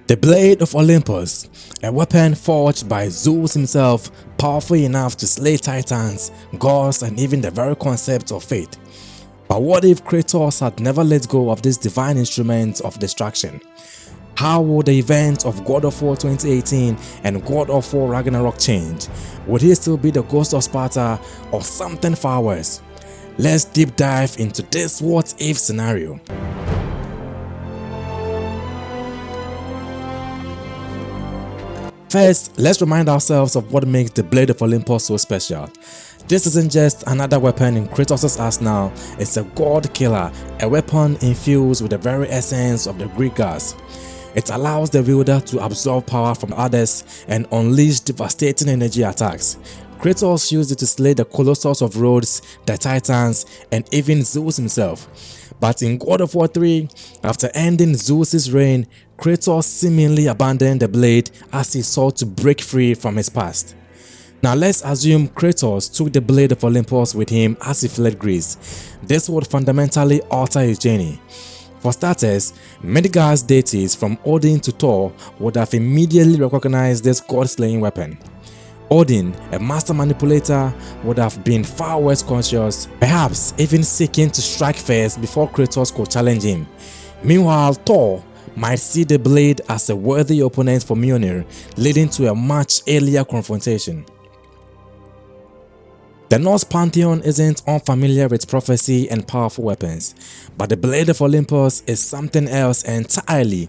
The blade of Olympus, a weapon forged by Zeus himself, powerful enough to slay titans, gods, and even the very concept of fate. But what if Kratos had never let go of this divine instrument of destruction? How would the events of God of War 2018 and God of War Ragnarok change? Would he still be the ghost of Sparta or something far worse? Let's deep dive into this what-if scenario. First, let's remind ourselves of what makes the Blade of Olympus so special. This isn't just another weapon in Kratos' arsenal, it's a god killer, a weapon infused with the very essence of the Greek gods. It allows the wielder to absorb power from others and unleash devastating energy attacks. Kratos used it to slay the Colossus of Rhodes, the Titans, and even Zeus himself. But in God of War 3, after ending Zeus' reign, Kratos seemingly abandoned the blade as he sought to break free from his past. Now let's assume Kratos took the Blade of Olympus with him as he fled Greece. This would fundamentally alter his journey. For starters, Midgard's deities from Odin to Thor would have immediately recognized this god-slaying weapon. Odin, a master manipulator, would have been far less conscious, perhaps even seeking to strike first before Kratos could challenge him. Meanwhile, Thor might see the blade as a worthy opponent for Mjolnir, leading to a much earlier confrontation. The Norse pantheon isn't unfamiliar with prophecy and powerful weapons, but the Blade of Olympus is something else entirely,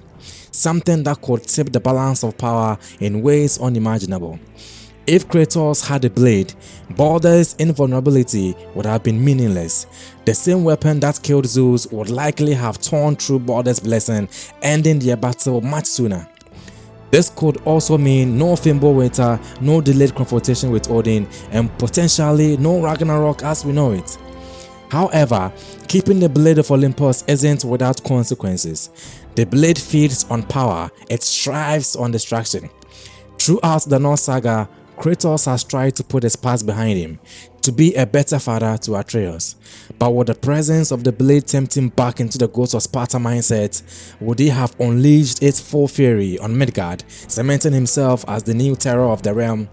something that could tip the balance of power in ways unimaginable. If Kratos had a blade, Baldur's invulnerability would have been meaningless. The same weapon that killed Zeus would likely have torn through Baldur's blessing, ending their battle much sooner. This could also mean no Fimbulwinter, no delayed confrontation with Odin, and potentially no Ragnarok as we know it. However, keeping the Blade of Olympus isn't without consequences. The blade feeds on power, it thrives on destruction. Throughout the Norse saga, Kratos has tried to put his past behind him, to be a better father to Atreus. But would the presence of the blade tempt him back into the Ghost of Sparta mindset? Would he have unleashed its full fury on Midgard, cementing himself as the new terror of the realm?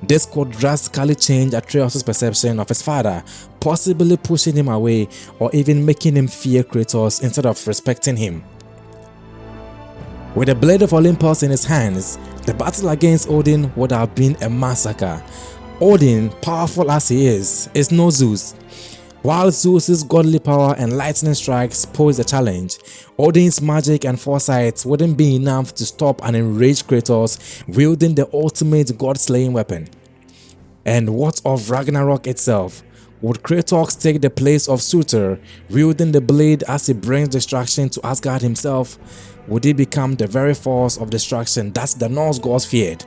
This could drastically change Atreus' perception of his father, possibly pushing him away or even making him fear Kratos instead of respecting him. With the Blade of Olympus in his hands, the battle against Odin would have been a massacre. Odin, powerful as he is no Zeus. While Zeus' godly power and lightning strikes pose a challenge, Odin's magic and foresight wouldn't be enough to stop an enraged Kratos wielding the ultimate god-slaying weapon. And what of Ragnarok itself? Would Kratos take the place of Surtur, wielding the blade as he brings destruction to Asgard himself? Would he become the very force of destruction that the Norse gods feared?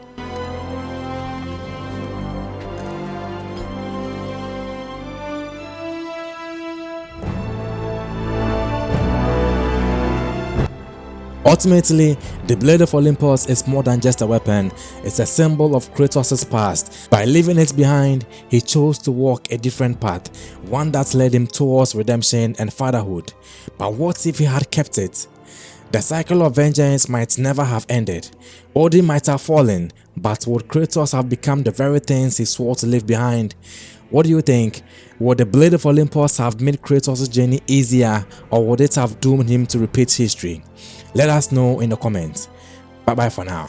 Ultimately, the Blade of Olympus is more than just a weapon, it's a symbol of Kratos' past. By leaving it behind, he chose to walk a different path, one that led him towards redemption and fatherhood. But what if he had kept it? The cycle of vengeance might never have ended. Odin might have fallen, but would Kratos have become the very things he swore to leave behind? What do you think? Would the Blade of Olympus have made Kratos' journey easier, or would it have doomed him to repeat history? Let us know in the comments. Bye bye for now.